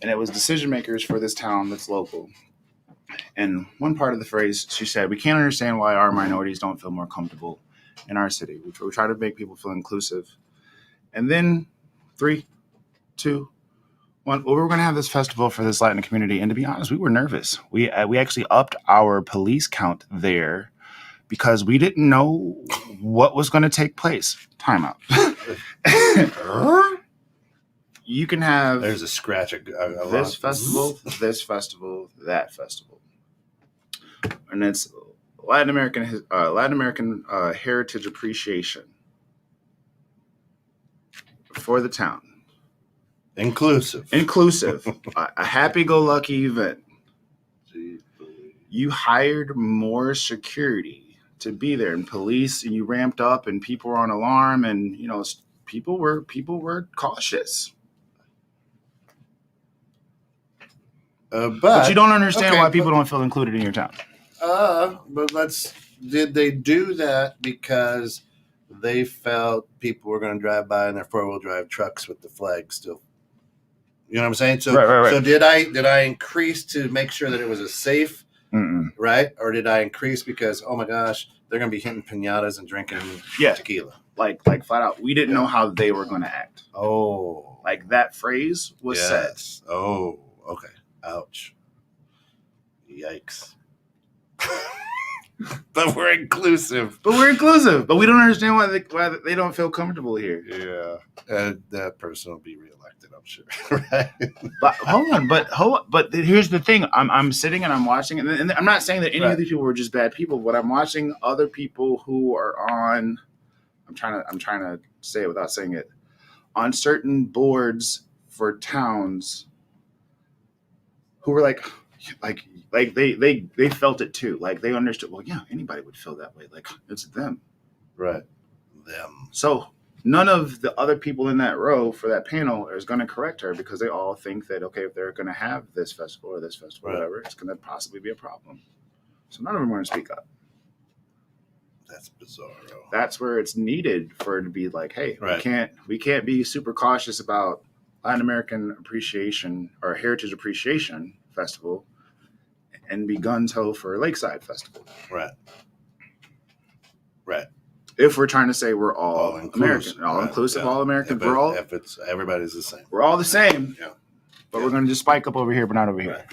and it was decision makers for this town that's local. And one part of the phrase, she said, "We can't understand why our minorities don't feel more comfortable in our city. We try to make people feel inclusive." And then 3, 2, 1. Well, we're going to have this festival for this Latin community, and to be honest, we were nervous. We actually upped our police count there because we didn't know what was going to take place. Time out. You can have there's a scratch. This festival, that festival, and it's Latin American Heritage Appreciation for the town. Inclusive. A happy-go-lucky event. You hired more security to be there, and police, and you ramped up, and people were on alarm, and people were cautious. But you don't understand why people don't feel included in your town. Did they do that because they felt people were going to drive by in their 4-wheel drive trucks with the flag still? You know what I'm saying? So, right. So did I increase to make sure that it was a safe, right? Or did I increase because, oh my gosh, they're going to be hitting piñatas and drinking tequila? Like flat out. We didn't know how they were going to act. Oh. Like that phrase was said. Oh, okay. Ouch. Yikes. But we're inclusive. But we don't understand why they don't feel comfortable here. Yeah. That person will be reelected, I'm sure. Right? But hold on. But here's the thing. I'm sitting and I'm watching, and I'm not saying that any of these people were just bad people, but I'm watching other people who are on. I'm trying to say it without saying it. On certain boards for towns, who were like they felt it too. Like they understood. Well, yeah, anybody would feel that way. Like it's them, right? Them. So none of the other people in that row for that panel is going to correct her because they all think that okay, if they're going to have this festival or whatever, it's going to possibly be a problem. So none of them are going to speak up. That's bizarre. That's where it's needed for it to be like, hey, we can't be super cautious about Latin American appreciation or Heritage Appreciation Festival and be gun-ho for Lakeside Festival. Right. If we're trying to say we're all American, all inclusive, all American, if it's everybody's the same. We're all the same. Yeah. But we're going to just spike up over here, but not over here.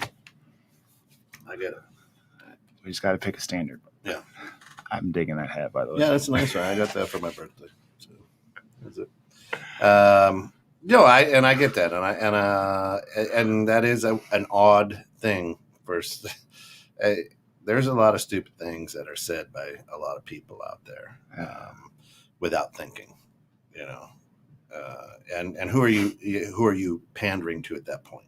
I get it. We just got to pick a standard. Yeah. I'm digging that hat, by the way. Yeah, that's a nice one. I got that for my birthday. So that's it. I get that, and that is an odd thing. First, there's a lot of stupid things that are said by a lot of people out there without thinking, and who are you pandering to at that point?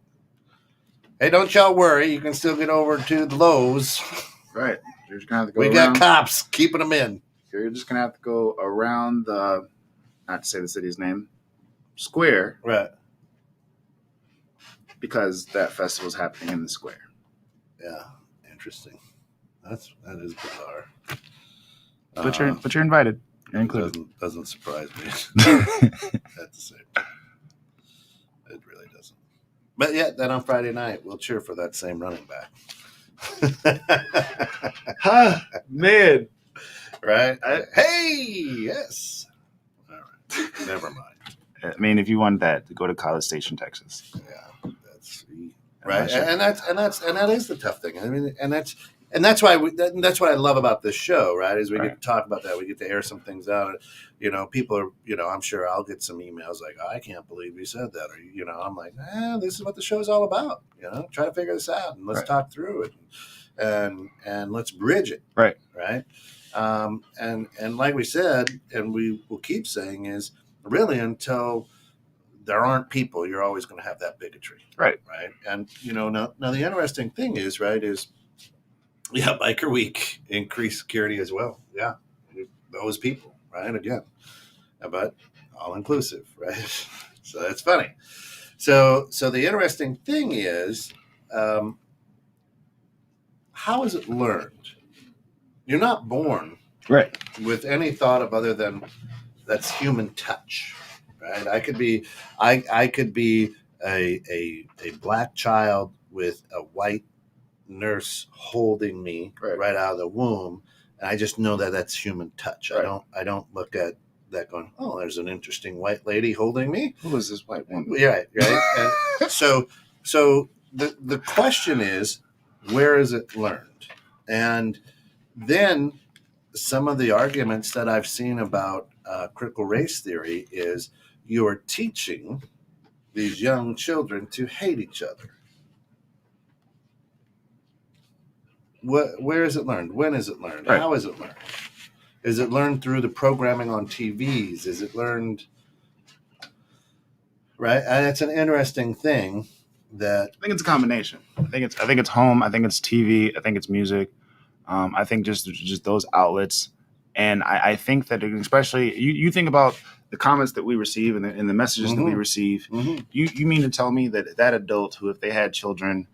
Hey, don't y'all worry, you can still get over to the Lowe's. Right. You're just gonna have to go. We got cops keeping them in. You're just gonna have to go around the, not to say the city's name, square, right? Because that festival's happening in the square. Yeah, interesting. That is bizarre. But you're invited. You're included. Doesn't surprise me. At the same time, it really doesn't. But yeah, then on Friday night we'll cheer for that same running back. Man, right? Hey, yes. All right, never mind. I mean, if you want that, to go to College Station, Texas. Yeah, that's right, and that is the tough thing. I mean, and that's why that's what I love about this show, right? Is we get to talk about that, we get to air some things out. People are, I'm sure I'll get some emails like, oh, I can't believe you said that, or I'm like, this is what the show's all about. Try to figure this out and let's talk through it, and let's bridge it. Right. And like we said, and we will keep saying, is really until there aren't people, you're always going to have that bigotry. Right. Right. And, now the interesting thing is, right, Biker Week increased security as well. Yeah. Those people, right? Again, but all inclusive, right? So that's funny. So the interesting thing is, how is it learned? You're not born Right. with any thought of other than that's human touch, right? I could be a black child with a white nurse holding me right out of the womb, and I just know that that's human touch. Right. I don't look at that going, oh, there's an interesting white lady holding me. Who is this white woman? Yeah, right. And so the question is, where is it learned? And then some of the arguments that I've seen about critical race theory is you are teaching these young children to hate each other. Where is it learned? When is it learned? Right. How is it learned? Is it learned through the programming on TVs? Is it learned, right? And it's an interesting thing that I think it's a combination. I think it's home. I think it's TV. I think it's music. I think just those outlets. And I think that especially you think about the comments that we receive and the messages that we receive. You mean to tell me that adult who, if they had children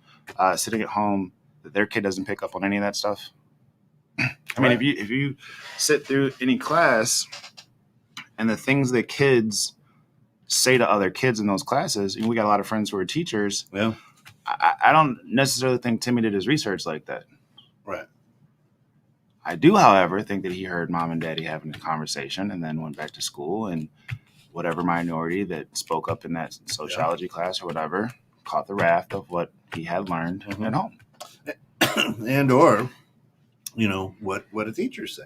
sitting at home, that their kid doesn't pick up on any of that stuff? I mean, if you sit through any class and the things that kids say to other kids in those classes, and we got a lot of friends who are teachers. Yeah, I don't necessarily think Timmy did his research like that. Right. I do, however, think that he heard mom and daddy having a conversation and then went back to school, and whatever minority that spoke up in that sociology class or whatever caught the raft of what he had learned at home. And or, what a teacher say.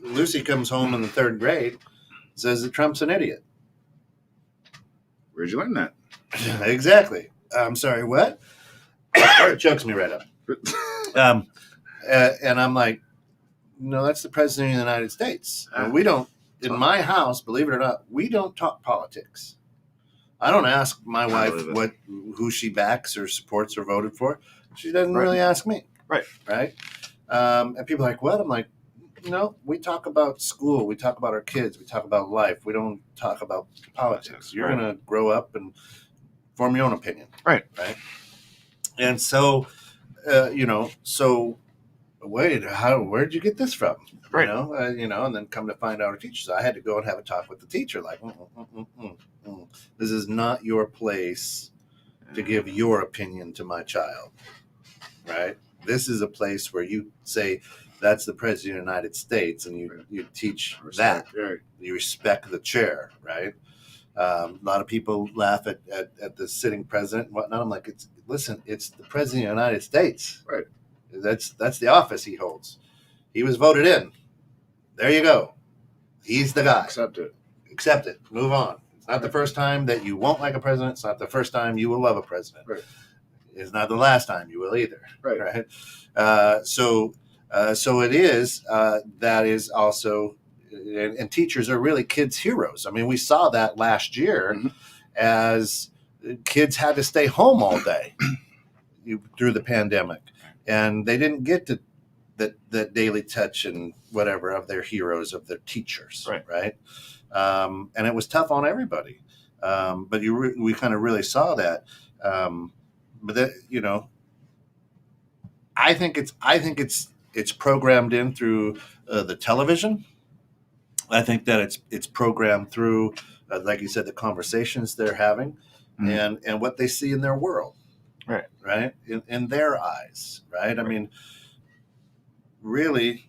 Lucy comes home in the 3rd grade, says that Trump's an idiot. Where'd you learn that? Exactly. I'm sorry, what? It chokes me right up. And I'm like, no, that's the president of the United States. And we don't, in my house, believe it or not, we don't talk politics. I don't ask my wife who she backs or supports or voted for. She doesn't really ask me. Right. And people are like, what? I'm like, no, we talk about school. We talk about our kids. We talk about life. We don't talk about politics. You're going to grow up and form your own opinion. Right. And so, wait, where'd you get this from? Right. And then come to find out our teachers. I had to go and have a talk with the teacher. Like, this is not your place to give your opinion to my child. Right. This is a place where you say, that's the president of the United States, and you teach that. Right. You respect the chair, right? A lot of people laugh at the sitting president and whatnot. I'm like, it's the president of the United States. Right. That's the office he holds. He was voted in. There you go. He's the guy. Accept it. Move on. It's not the first time that you won't like a president. It's not the first time you will love a president. Right. It's not the last time you will either. Right. So it is, that is also, and teachers are really kids' heroes. I mean, we saw that last year as kids had to stay home all day through the pandemic, and they didn't get to that daily touch and whatever of their heroes, of their teachers, right? And it was tough on everybody. But we kind of really saw that. But that, I think it's programmed in through the television. I think that it's programmed through, like you said, the conversations they're having, and what they see in their world, right, in their eyes, right. I mean, really,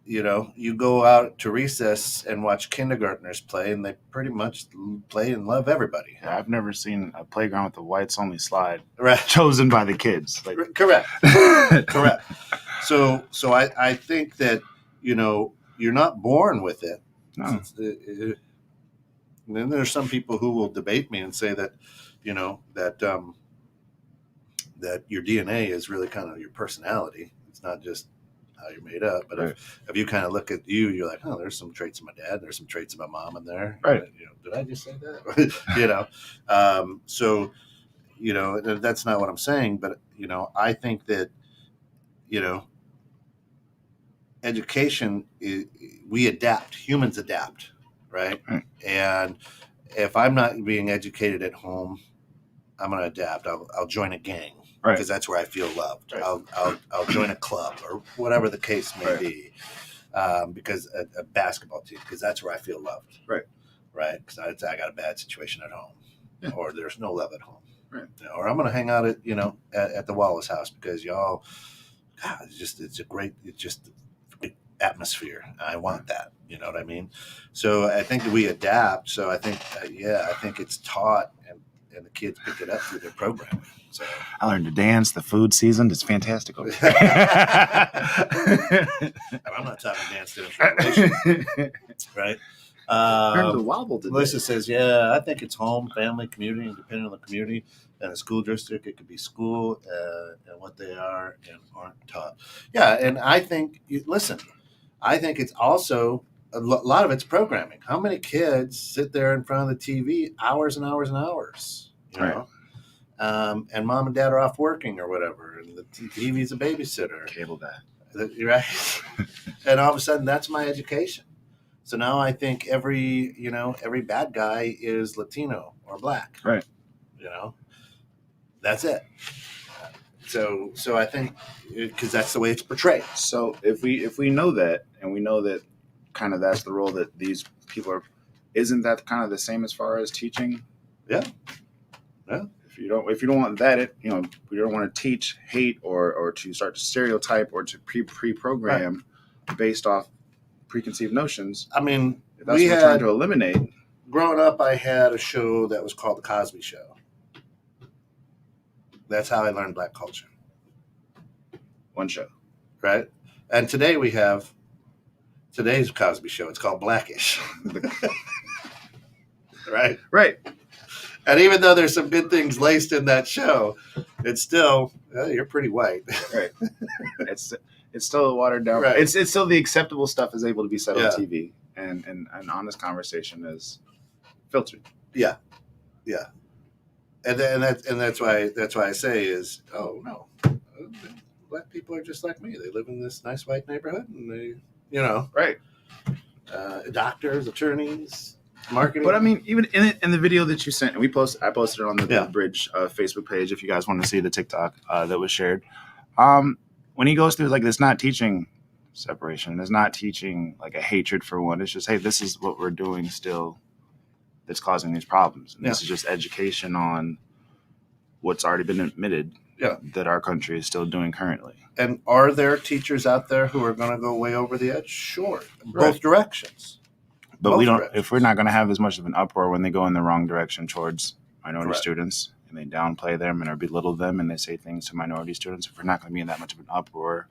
you go out to recess and watch kindergartners play, and they pretty much play and love everybody. Yeah, I've never seen a playground with a whites only slide chosen by the kids. Correct. So I think that, you're not born with it. No. And then there's some people who will debate me and say that, that your DNA is really kind of your personality. It's not just how you're made up. But if you kind of look at you, you're like, oh, there's some traits of my dad. There's some traits of my mom in there. Right. Did I just say that? So, that's not what I'm saying. But, I think that, education, we adapt. Humans adapt, right? And if I'm not being educated at home, I'm going to adapt. I'll join a gang because that's where I feel loved. Right. I'll join a club or whatever the case may be, because a basketball team, because that's where I feel loved. Right. Because I got a bad situation at home, or there's no love at home. Right. Or I'm going to hang out at the Wallace house because y'all, God, it's a great atmosphere. I want that. You know what I mean? So I think that we adapt. So I think, I think it's taught and the kids pick it up through their programming. So I learned to dance. The food seasoned. It's fantastic. I'm not talking dance demonstration, right? Melissa says, I think it's home, family, community, and depending on the community and the school district, it could be school and what they are and aren't taught. Yeah, and I think, I think it's also a lot of it's programming. How many kids sit there in front of the TV hours and hours and hours, you know? And mom and dad are off working or whatever, and the TV's a babysitter. Cable dad. Right? And all of a sudden, that's my education. So now I think every bad guy is Latino or black. Right. That's it. So I think because that's the way it's portrayed. So if we know that, and we know that kind of that's the role that these people are, isn't that kind of the same as far as teaching? Yeah. If you don't want that, we don't want to teach hate or to start to stereotype or to pre-program based off preconceived notions. I mean, if that's what we're trying to eliminate. Growing up, I had a show that was called The Cosby Show. That's how I learned black culture. One show. Right? And today we have today's Cosby Show. It's called Blackish. Right? Right. And even though there's some good things laced in that show, it's still, you're pretty white. Right. It's still a watered down. Right. It's still the acceptable stuff is able to be said on TV, and an honest conversation is filtered. Yeah. And that's why I say is, oh no, black people are just like me. They live in this nice white neighborhood, and they, right. Doctors, attorneys, marketing. But I mean, even in the video that you sent, and I posted it on the Bridge Facebook page. If you guys want to see the TikTok that was shared, when he goes through, like, it's not teaching separation. It's not teaching like a hatred for one. It's just, hey, this is what we're doing still that's causing these problems. And this is just education on what's already been admitted that our country is still doing currently. And are there teachers out there who are going to go way over the edge? Sure. Both directions. But if we're not going to have as much of an uproar when they go in the wrong direction towards minority students, and they downplay them and or belittle them, and they say things to minority students, if we're not going to be in that much of an uproar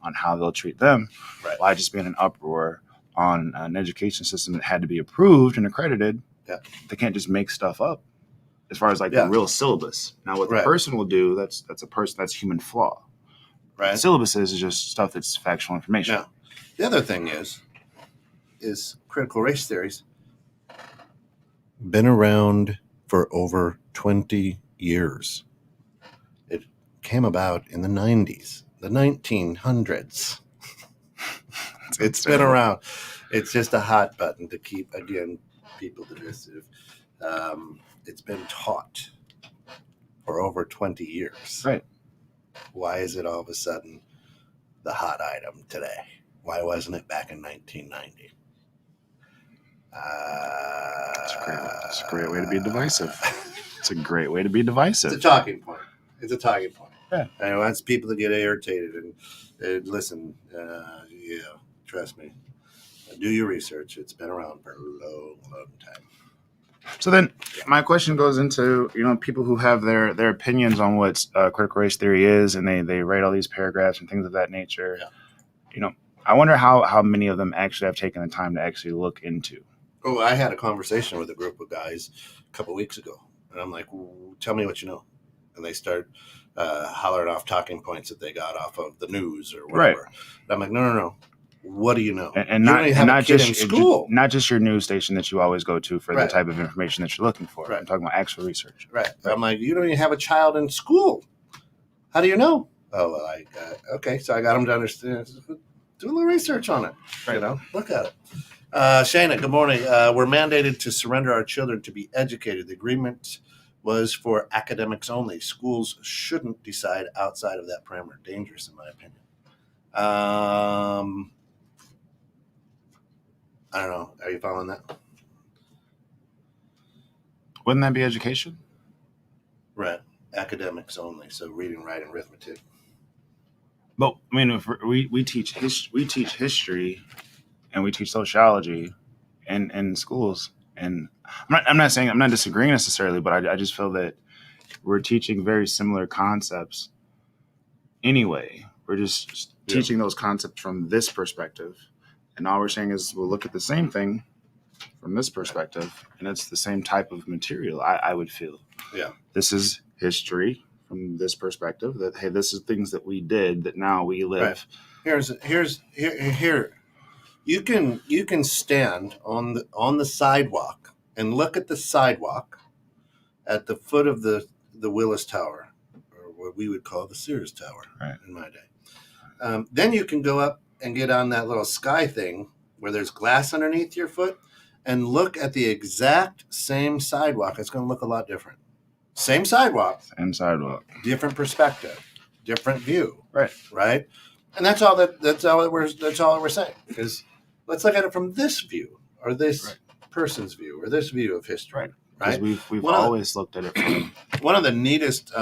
on how they'll treat them, why just be in an uproar on an education system that had to be approved and accredited? They can't just make stuff up as far as the real syllabus. Now, what the person will do, that's human flaw. Right. The syllabus is just stuff that's factual information. Now, the other thing is critical race theories been around for over 20 years. It came about in the 90s, the 1900s. It's been around. It's just a hot button to keep, again, people divisive. It's been taught for over 20 years. Right. Why is it all of a sudden the hot item today? Why wasn't it back in 1990? It's a great way to be divisive. It's a great way to be divisive. It's a talking point. Yeah. And it wants people to get irritated and listen. Trust me. Do your research. It's been around for a long, long time. So then my question goes into, people who have their opinions on what critical race theory is, and they write all these paragraphs and things of that nature. Yeah. I wonder how many of them actually have taken the time to actually look into. Oh, I had a conversation with a group of guys a couple of weeks ago, and I'm like, tell me what you know. And they start, hollering off talking points that they got off of the news or whatever. Right. And I'm like, no. What do you know? And you not, don't even and have not a kid just in school. not just your news station that you always go to for the Right. type of information that you're looking for. Right. I'm talking about actual research. Right. I'm like, you don't even have a child in school. How do you know? Oh, well, okay. So I got them to understand. Do a little research on it. Right. You know, look at it. Shana, good morning. We're mandated to surrender our children to be educated. The agreement was for academics only. Schools shouldn't decide outside of that parameter. Dangerous, in my opinion. I don't know. Are you following that? Wouldn't that be education? Right. Academics only. So reading, writing, arithmetic. But I mean, if we teach history, and we teach sociology, in schools. And I'm not saying I'm not disagreeing necessarily, but I just feel that we're teaching very similar concepts anyway. We're just teaching those concepts from this perspective, and all we're saying is we'll look at the same thing from this perspective, and it's the same type of material. I would feel. Yeah. This is history from this perspective. That hey, this is things that we did that now we live. Right. Here. You can stand on the sidewalk and look at the sidewalk at the foot of the Willis Tower, or what we would call the Sears Tower in my day. Then you can go up and get on that little sky thing where there's glass underneath your foot and look at the exact same sidewalk. It's going to look a lot different. Same sidewalk, different perspective, different view. Right. And that's all that we're saying is let's look at it from this view or this person's view or this view of history. Right. We've always looked at it from one of the neatest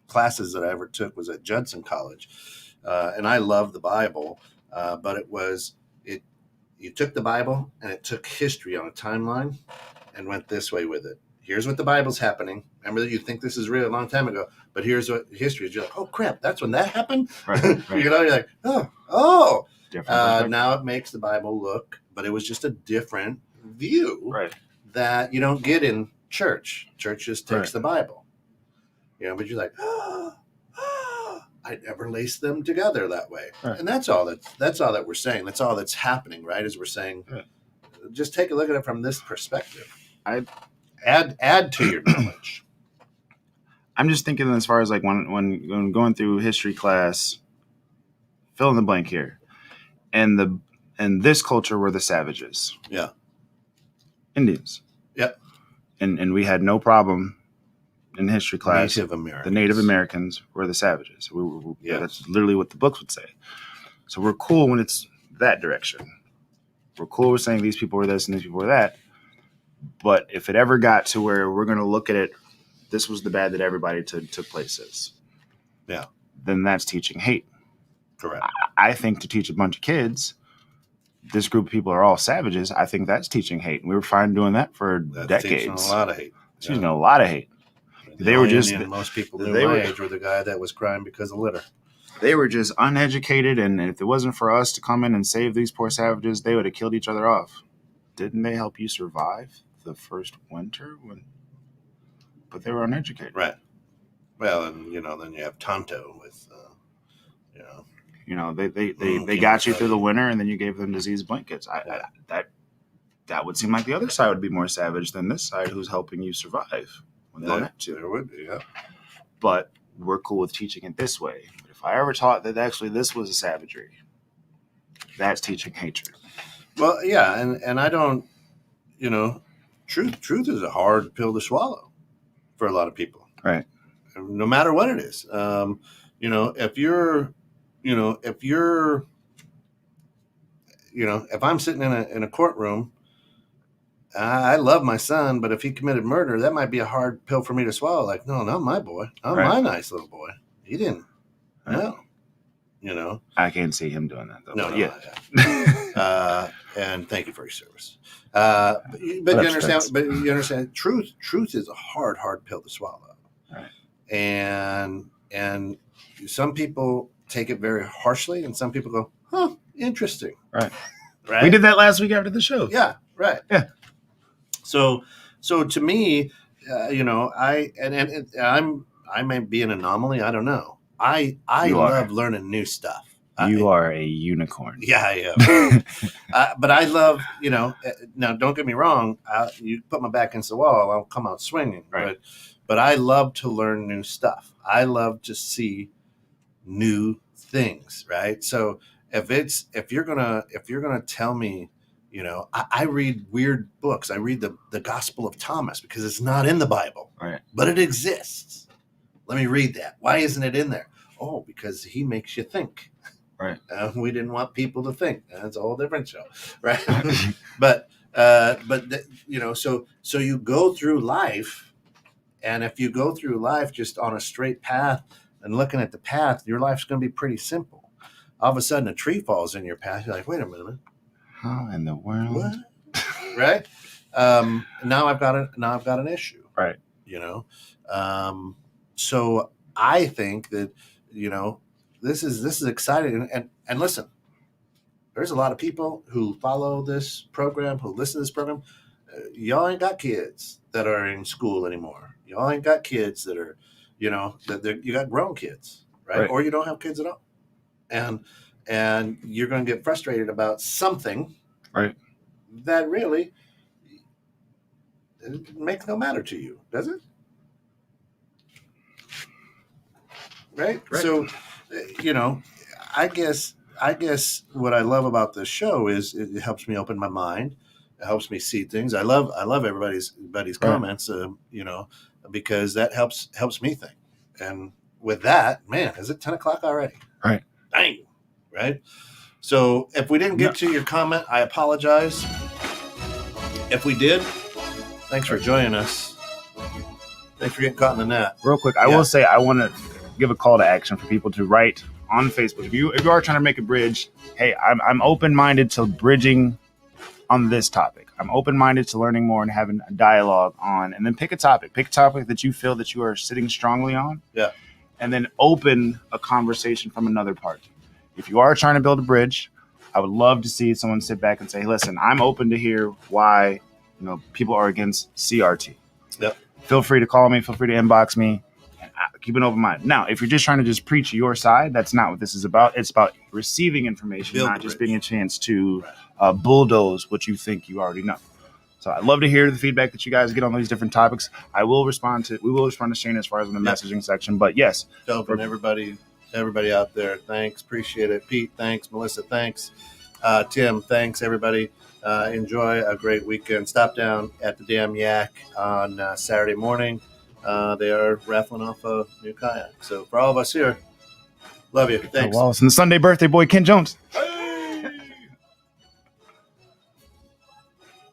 classes that I ever took was at Judson College, and I love the Bible, but you took the Bible and it took history on a timeline and went this way with it. Here's what the Bible's happening. Remember that you think this is real a long time ago, but here's what history is. You're like, oh crap, that's when that happened. Right. You're like, oh. Now it makes the Bible look, but it was just a different view that you don't get in church. Church just takes the Bible, but you're like, I never laced them together that way. And that's all that we're saying. That's all that's happening, right? Is we're saying, just take a look at it from this perspective. Add to your knowledge. I'm just thinking as far as like when going through history class, fill in the blank here. And this culture were the savages. Yeah. Indians. Yep. And we had no problem in history class. The Native Americans were the savages. That's literally what the books would say. So we're cool when it's that direction. We're cool with saying these people were this and these people were that. But if it ever got to where we're going to look at it, this was the bad that everybody took places. Yeah. Then that's teaching hate. Correct. I think to teach a bunch of kids, this group of people are all savages. I think that's teaching hate. We were fine doing that for decades. Teaching a lot of hate. Teaching a lot of hate. They were just most people my age were the guy that was crying because of litter. They were just uneducated, and if it wasn't for us to come in and save these poor savages, they would have killed each other off. Didn't they help you survive the first winter? But they were uneducated. Right. Well, and then you have Tonto with, they got you through the winter, and then you gave them disease blankets. That would seem like the other side would be more savage than this side, who's helping you survive when they don't have to. There would be, yeah. But we're cool with teaching it this way. But if I ever taught that actually this was a savagery, that's teaching hatred. Well, yeah, and I don't, truth is a hard pill to swallow for a lot of people. Right. No matter what it is. If I'm sitting in a courtroom, I love my son, but if he committed murder, that might be a hard pill for me to swallow. Like, no, not my boy. Not my nice little boy. He didn't. No. I can't see him doing that, though. No. Yeah. And thank you for your service. But you understand. But you understand. Truth is a hard pill to swallow. Right. And some people take it very harshly, and some people go, "Huh, interesting." Right. We did that last week after the show. Yeah. Right. Yeah. So to me, I may be an anomaly. I don't know. I You love are. learning new stuff. You are a unicorn. Yeah, I am. But I love, now don't get me wrong. You put my back against the wall, I'll come out swinging. Right. But I love to learn new stuff. I love to see new things. Right. So if you're gonna tell me, I read weird books. I read the Gospel of Thomas because it's not in the Bible, Right. but it exists. Let me read that. Why isn't it in there? Oh, because he makes you think. Right. We didn't want people to think. That's a whole different show, right? So you go through life, and if you go through life just on a straight path and looking at the path, your life's going to be pretty simple. All of a sudden, a tree falls in your path. You're like, wait a minute, how in the world? What? Right? Now I've got an issue. Right. So I think that this is exciting, and listen, there's a lot of people who follow this program, who listen to this program. Y'all ain't got kids that are in school anymore. Y'all ain't got kids that are, you got grown kids, right? Or you don't have kids at all, and you're going to get frustrated about something, right? That really makes no matter to you, does it? Right. So, I guess what I love about this show is it helps me open my mind. It helps me see things. I love everybody's comments, because that helps me think. And with that, man, is it 10 o'clock already? Right. Dang. Right. So if we didn't get to your comment, I apologize. If we did, thanks for joining us. Thanks for getting caught in the net. Real quick, I will say I want to give a call to action for people to write on Facebook. If you are trying to make a bridge, hey, I'm open-minded to bridging on this topic. I'm open-minded to learning more and having a dialogue on, and then pick a topic that you feel that you are sitting strongly on. Yeah. And then open a conversation from another party. If you are trying to build a bridge, I would love to see someone sit back and say, listen, I'm open to hear why, people are against CRT. Yep. Feel free to call me. Feel free to inbox me. Keep an open mind. Now, if you're just trying to just preach your side, that's not what this is about. It's about receiving information, not just being a chance to bulldoze what you think you already know. So I'd love to hear the feedback that you guys get on these different topics. We will respond to Shane as far as in the messaging section. But yes. Open everybody out there. Thanks. Appreciate it. Pete, thanks. Melissa, thanks. Tim, thanks, everybody. Enjoy a great weekend. Stop down at the Damn Yak on Saturday morning. They are raffling off a new kayak. So for all of us here, love you. Thanks. Wallace and the Sunday birthday boy, Ken Jones.